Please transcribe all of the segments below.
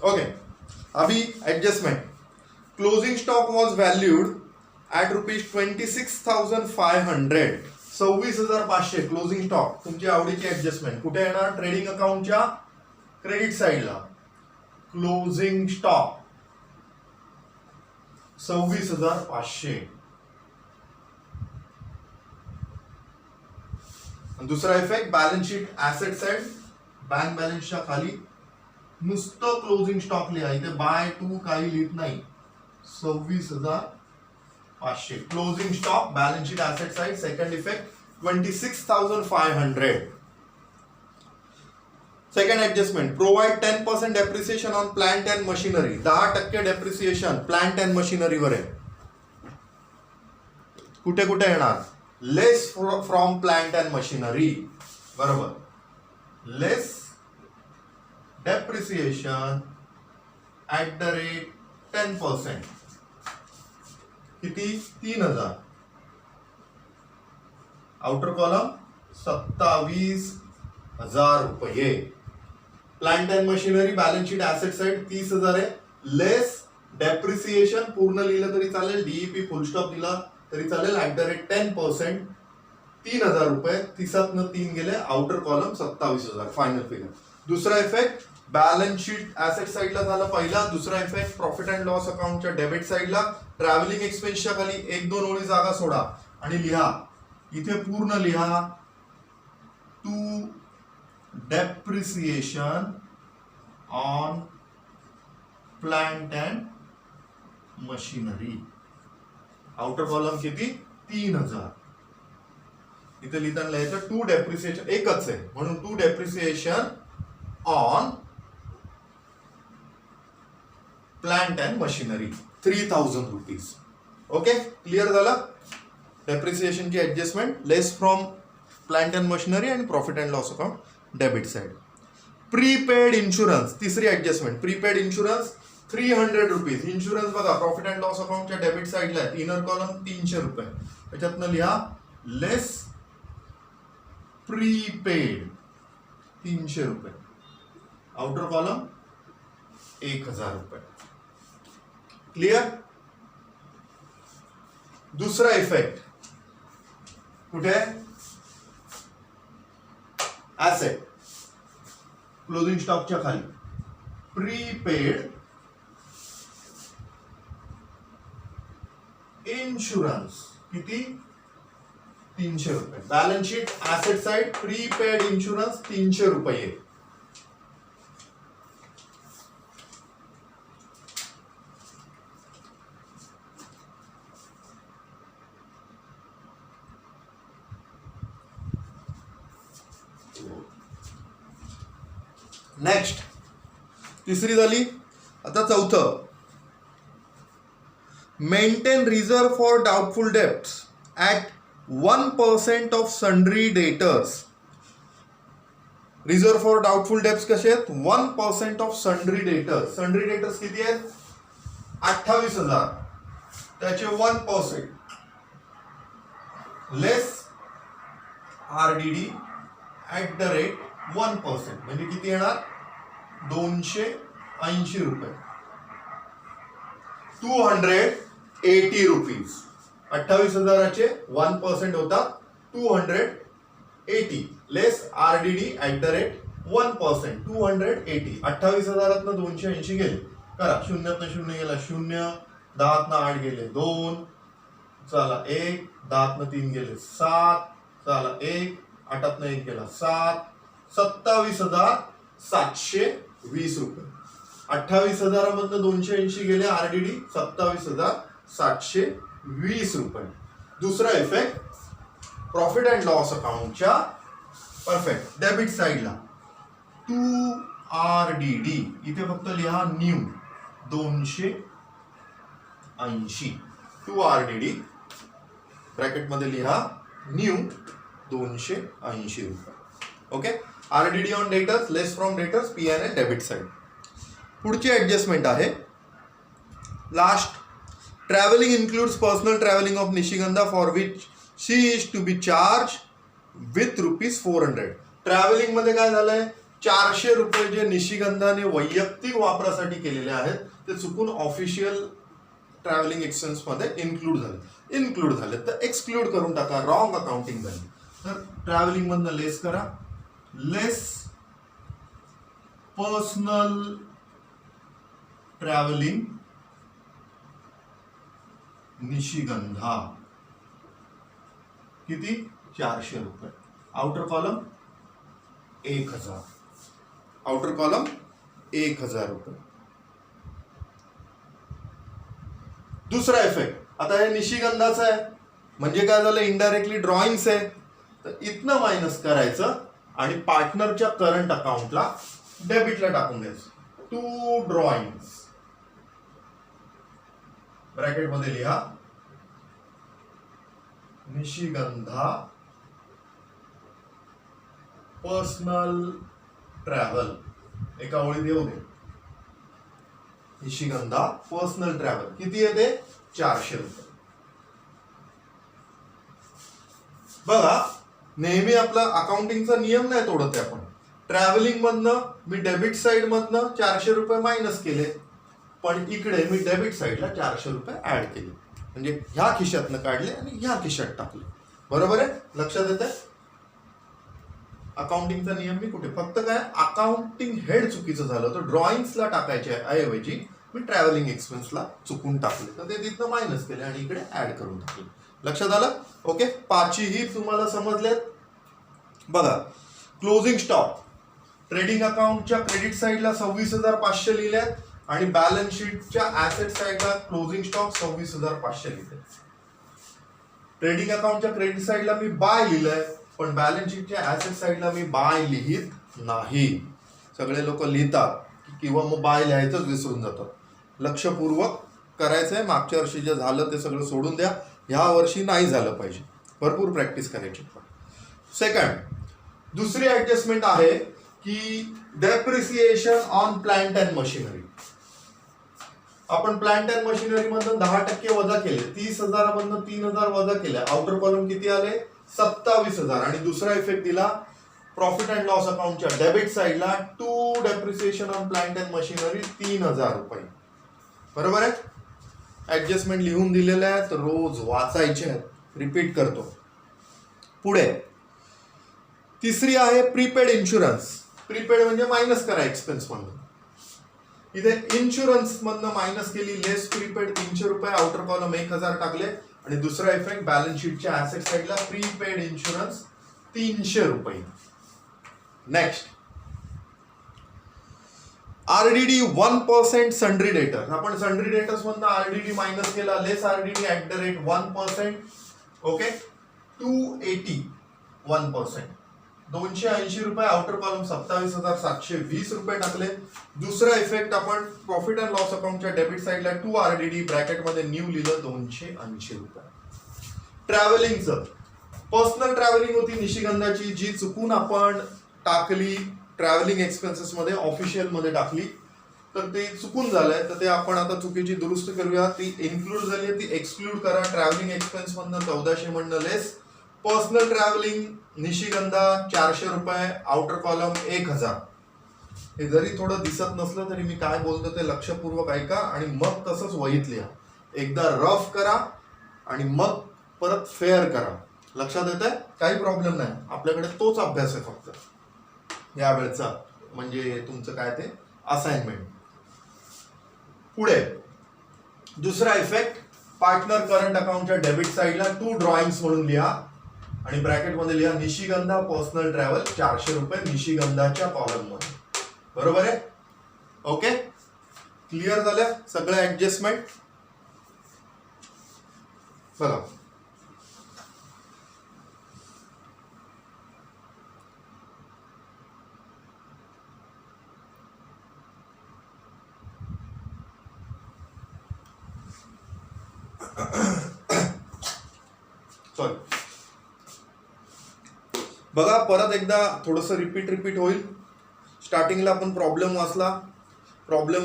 Okay, अभी adjustment. Closing stock was valued at ₹26,500. 26,500 closing stock. तुमची आवडीची ऍडजस्टमेंट कुठे येणार? ट्रेडिंग अकाउंटच्या क्रेडिट साईडला. Closing stock 26,500. दुसरा effect balance sheet asset side, bank बॅलन्सच्या खाली नुसतं क्लोजिंग स्टॉक लिहा. इथे बाय टू काही लिहित नाही. 26,500 closing stock balance sheet asset side. Second effect 26,500. Second adjustment, provide 10% depreciation on plant and machinery. 10% depreciation plant and मशिनरीवर आहे. कुठे कुठे येणार? Less from plant and machinery. बरोबर. Less depreciation at the rate 10%. किती? 3,000. आउटर कॉलम 27,000 रुपये. Plant and machinery balance sheet asset side 30,000 आहे. लेस depreciation पूर्ण लिहिलं तरी चालेल, डीईपी फुल स्टॉप दिला तरी चालेल, ऍट द रेट 10%. 3,000 रुपये. 30तनं 3 गेले. Outer column 27,000 final figure. दुसरा इफेक्ट बॅलन्स शीट ऍसेट साइडला झाला पहिला. दुसरा इफेक्ट प्रॉफिट अँड लॉस अकाउंटच्या डेबिट साइडला. ट्रॅव्हलिंग एक्सपेन्सच्या खाली 1-2 ओळी जागा सोडा आणि लिहा. इथे पूर्ण लिहा to depreciation on plant and machinery. Outer column किती? 3,000. इथे लिहिताना लिहायचं टू डेप्रिसिएशन, एकच आहे म्हणून to depreciation on plant and machinery 3,000 rupees. Okay, clear झालं? डेप्रिसिएशन की adjustment, less from plant and machinery आणि profit and loss account debit side. Prepaid insurance तिसरी adjustment. Prepaid insurance 300 rupees. Insurance बघा profit and loss अकाउंटच्या debit साइडला आहे. Inner column 300 रुपये. त्याच्यातनं लिहा लेस प्रीपेड 300 रुपये. आउटर कॉलम 1,000 रुपये. क्लिअर? दुसरा इफेक्ट कुठे? ऍसेट क्लोजिंग स्टॉकच्या खाली. प्रीपेड इन्शुरन्स किती? 300 रुपये. Balance sheet asset side prepaid insurance 300 रुपये. नेक्स्ट तिसरी झाली. आता चौथं, maintain reserve for doubtful debts at 1% of sundry debtors. Reserve for doubtful debts कसे आहेत? 1% of sundry debtors. Sundry debtors किती आहेत? 28,000. त्याचे 1% लेस आरडीडी ॲट द रेट 1%. म्हणजे किती येणार? 280 रुपये. 280 रुपीज. 28,000चे 1% होतात 280 लेस आरडीडी ऍट द रेट 1%. 280. 28,000तनं 280 गेले. करा. 0तनं 0 गेला 0. 10तनं 8 गेले 2. चला 1. 10तनं 3 गेले 7. चला 1. 8तनं 1 गेला 7. 27,720 रुपये. 28,000मधनं 280 गेले आरडीडी 27,720 रुपये. दुसरा इफेक्ट प्रॉफिट अँड लॉस अकाउंटच्या परफेक्ट डेबिट साइडला 2RDD. इथे फक्त लिहा न्यू 280. 2RDD ब्रॅकेटमध्ये लिहा न्यू 280 रुपये. Okay. RDD on debtors less from debtors PNL debit side. पुढची ऍडजस्टमेंट आहे last. Travelling includes personal travelling of Nishigandha for which she is to be charge with ₹400. Travelling मध्ये काय झालंय? 400 रुपये जे निशिगंधाने वैयक्तिक वापरासाठी केलेले आहेत ते चुकून ऑफिशियल ट्रॅव्हलिंग एक्सपेन्स मध्ये इन्क्लूड झाले तर एक्सक्लूड करून टाका, रॉंग अकाउंटिंग झाली. तर ट्रॅव्हलिंग मधनं लेस करा, लेस पर्सनल ट्रॅव्हलिंग निशिगंधा किती 400 रुपये. आउटर कॉलम 1000, आउटर कॉलम 1000 रुपये. दुसरा इफेक्ट आता हे निशिगंधाचा आहे म्हणजे काय झालं, इनडायरेक्टली ड्रॉइंग्स आहे तर इथनं मायनस करायचं आणि पार्टनरच्या करंट अकाउंटला डेबिटला टाकून द्यायचं. 2 ड्रॉइंग्स ब्रॅकेट मध्ये लिहा निशिगंधा पर्सनल ट्रॅव्हल, एका ओळीत येऊ दे. निशिगंधा पर्सनल ट्रॅव्हल किती येते 400 रुपये. बघा नेहमी आपला अकाउंटिंगचा नियम नाही तोडत आहे आपण. ट्रॅव्हलिंग मधनं मी डेबिट साइड मधनं 400 रुपये मायनस केले पण इकडे मी डेबिट साइडला 400 रुपये ऍड केले म्हणजे ह्या खिशातनं काढले आणि ह्या खिशात टाकले. बरोबर आहे, लक्षात येते. अकाउंटिंगचा नियम मी कुठे फक्त काय अकाउंटिंग हेड चुकीचं झालं तर ड्रॉइंग्सला टाकायच्या ऐवजी मी ट्रॅव्हलिंग एक्सपेन्सला चुकून टाकले तर ते तिथनं मायनस केले आणि इकडे ऍड करून टाकले. लक्षात आलं. ओके, पाचही तुम्हाला समजलेत. बघा क्लोजिंग स्टॉक ट्रेडिंग अकाउंटच्या क्रेडिट साइडला 26,500 लिहिल्यात आणि बॅलन्स शीटच्या ऍसेट साइडला क्लोजिंग स्टॉक 26,500 लिहिले. ट्रेडिंग अकाउंटच्या क्रेडिट साइडला मी बाय लिहिलंय पण बॅलन्स शीटच्या ऍसेट साइडला मी बाय लिहित नाही. सगळे लोक लिहितात किंवा मग बाय लिहायचंच विसरून जातात. लक्षपूर्वक करायचंय. मागच्या वर्षी जे झालं ते सगळं सोडून द्या, ह्या वर्षी नाही झालं पाहिजे. भरपूर प्रॅक्टिस करायची. सेकंड दुसरी ऍडजस्टमेंट आहे की depreciation on plant and machinery. आपण प्लांट अँड मशिनरी मधून 10% वजा केले, 30,000 मधून 3,000 वजा केले. आउटर कॉलम किती आले 27,000 आणि दुसरा इफेक्ट दिला प्रॉफिट अँड लॉस अकाउंटच्या डेबिट साइडला 2 depreciation on plant and machinery 3,000 रुपये. बरोबर आहे. ऍडजस्टमेंट लिहून दिलेल्या आहेत, रोज वाचायचे आहेत. रिपीट करतो. पुढे तिसरी आहे प्रीपेड इन्शुरन्स. प्रीपेड म्हणजे मायनस करा एक्सपेन्स मधून. इथे इन्शुरन्स मधनं मायनस केली, लेस प्रीपेड 300 रुपये, आउटर कॉलम 1000 टाकले आणि दुसरा इफेक्ट बॅलन्स शीटच्या ऍसेट साइडला प्रीपेड इन्शुरन्स 300 रुपये. नेक्स्ट आरडीडी 1% सन्ड्री डेटर. आपण सन्ड्री डेटर्स मधनं आरडीडी मायनस केला, लेस आरडीडी @ 1%. ओके 280 1%, 280 रुपये. आउटर कॉलम 27,720 रुपये टाकले. दुसरा इफेक्ट आपण प्रॉफिट अँड लॉस अकाउंटच्या डेबिट साइडला 2 आरडीडी ब्रॅकेट मध्ये न्यू लिहिलं 280 रुपये. ट्रॅव्हलिंगचं पर्सनल ट्रॅव्हलिंग होती निशिगंधाची जी चुकून आपण टाकली ट्रॅव्हलिंग एक्सपेन्सेस मध्ये, ऑफिशियल मध्ये टाकली तर ते चुकून झालंय तर ते आपण आता चुकीची दुरुस्त करूया. ती इन्क्लूड झाली ती एक्सक्लूड करा. ट्रॅव्हलिंग एक्सपेन्स मधनं 1400 म्हणणं लेस. पर्सनल ट्रॅव्हलिंग निशिगंधा 400 रुपये, आउटर कॉलम 1000. हे जरी थोडं दिसत नसलं तरी मी काय बोलतो ते लक्षपूर्वक ऐका आणि मग तसंच वहीत लिहा. एकदा रफ करा आणि मग परत फेअर करा. लक्षात येत आहे, काही प्रॉब्लेम नाही. आपल्याकडे तोच अभ्यास आहे फक्त या वेळचा, म्हणजे तुमचं काय ते असाइनमेंट. पुढे दुसरा इफेक्ट पार्टनर करंट अकाउंटच्या डेबिट साइडला 2 ड्रॉइंग्स म्हणून लिहा आणि ब्रॅकेट मध्ये लिहा निशिगंधा पर्सनल ट्रॅव्हल 400 रुपये निशिगंधाच्या कॉलम मध्ये. बरोबर आहे. ओके क्लिअर झालं सगळं ऍडजस्टमेंट. बघा सॉरी बघा परत एकदा थोडंसं रिपीट होईल. स्टार्टिंगला आपण प्रॉब्लेम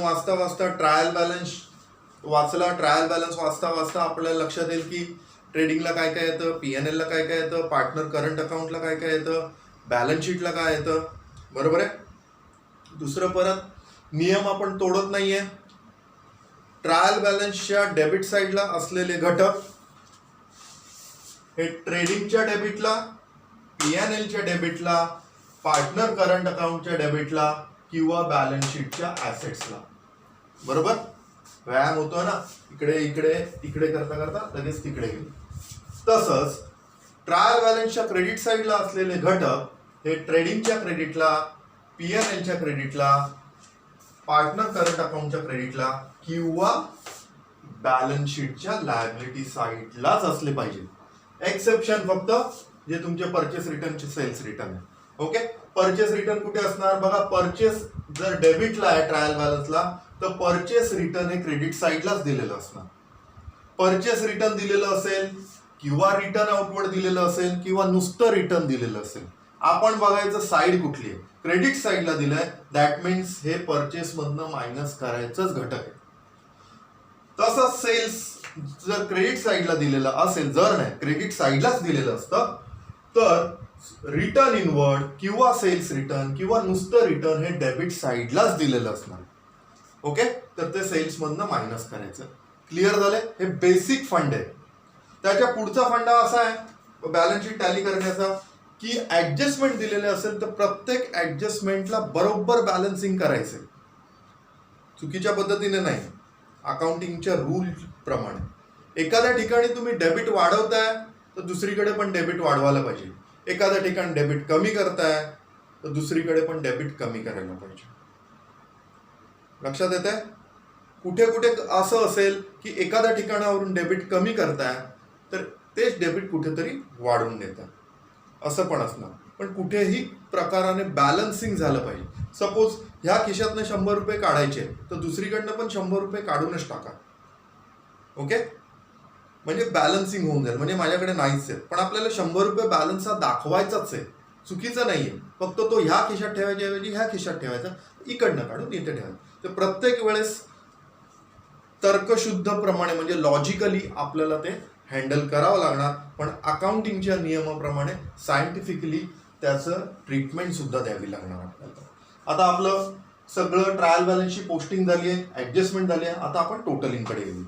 वाचता वाचता ट्रायल बॅलन्स वाचला. ट्रायल बॅलन्स वाचता आपल्याला लक्षात येईल की ट्रेडिंगला काय काय येतं, PNL ला काय काय येतं, पार्टनर करंट अकाउंटला काय काय येतं, बॅलन्स शीटला काय येतं. बरोबर आहे. दुसरं परत नियम आपण तोडत नाहीये. ट्रायल बॅलन्सच्या डेबिट साईडला असलेले घटक हे ट्रेडिंगच्या डेबिटला, P&Lच्या डेबिटला, पार्टनर करंट अकाउंटच्या डेबिटला किंवा बॅलन्स शीटच्या ऍसेट्सला. बरोबर, व्यायाम होतोय ना, इकडे इकडे इकडे करता करता लगेच तिकडे गेलो. तसंच ट्रायल बॅलन्सच्या क्रेडिट साईडला असलेले घटक हे ट्रेडिंगच्या क्रेडिटला, P&Lच्या क्रेडिटला, पार्टनर करंट अकाउंटच्या क्रेडिटला किंवा बॅलन्स शीटच्या लायबिलिटी साईडलाच असले पाहिजे. एक्सेप्शन फक्त जे तुमचे परचेस रिटर्नचे सेल्स रिटर्न आहे. ओके, परचेस रिटर्न कुठे असणार बघा, परचेस जर डेबिटला आहे ट्रायल बॅलन्सला तर परचेस रिटर्न हे क्रेडिट साईडलाच दिलेलं असणार. परचेस रिटर्न दिलेलं असेल किंवा रिटर्न आउटवर्ड दिलेलं असेल किंवा नुसतं रिटर्न दिलेलं असेल, आपण बघायचं साईड कुठली आहे. क्रेडिट साईडला दिलंय, दॅट मीन्स हे परचेस मधनं मायनस करायचंच घटक आहे. तसंच सेल्स जर क्रेडिट साईडला दिलेलं असेल, जर नाही क्रेडिट साईडलाच दिलेलं असतं तर रिटर्न इनवर्ड किंवा सेल्स रिटर्न किंवा नुसतं रिटर्न हे डेबिट साईडलाच दिलेलं असणार. ओके, तर ते सेल्स मधनं मायनस करायचं. क्लिअर झालंय? हे बेसिक फंड आहे. त्याच्या पुढचा फंडा असा आहे बॅलन्स शीट टॅली करण्याचा की ऍडजस्टमेंट दिलेले असेल तर प्रत्येक ऍडजस्टमेंटला बरोबर बॅलन्सिंग करायचंय, चुकीच्या पद्धतीने नाही, अकाउंटिंगच्या रूल प्रमाणे. एखाद्या ठिकाणी तुम्ही डेबिट वाढवताय तर दुसरीकडे पण डेबिट वाढवायला पाहिजे. एखाद्या ठिकाणी डेबिट कमी करताय तर दुसरीकडे पण डेबिट कमी करायला पाहिजे. लक्षात येत आहे? कुठे कुठे असं असेल की एखाद्या ठिकाणावरून डेबिट कमी करताय तर तेच डेबिट कुठेतरी वाढवून देतात, असं पण असणार. पण कुठेही प्रकाराने बॅलन्सिंग झालं पाहिजे. सपोज ह्या खिशातनं 100 रुपये काढायचे तर दुसरीकडनं पण 100 रुपये काढूनच टाका. ओके, म्हणजे बॅलन्सिंग होऊन जाईल. म्हणजे माझ्याकडे नाहीच आहे पण आपल्याला 100 रुपये बॅलन्स हा दाखवायचाच आहे, चुकीचं नाहीये. फक्त तो ह्या खिशात ठेवायच्या ऐवजी ह्या खिशात ठेवायचा, इकडनं काढून इथे ठेवायचं. तर प्रत्येक वेळेस तर्कशुद्ध प्रमाणे म्हणजे लॉजिकली आपल्याला ते हँडल करावं लागणार. पण अकाउंटिंगच्या नियमाप्रमाणे सायंटिफिकली त्याचं ट्रीटमेंट सुद्धा द्यावी लागणार आपल्याला. आता आपलं सगळं ट्रायल बॅलन्सची पोस्टिंग झाली आहे, ऍडजस्टमेंट झाली आहे. आता आपण टोटलिंगकडे येऊ.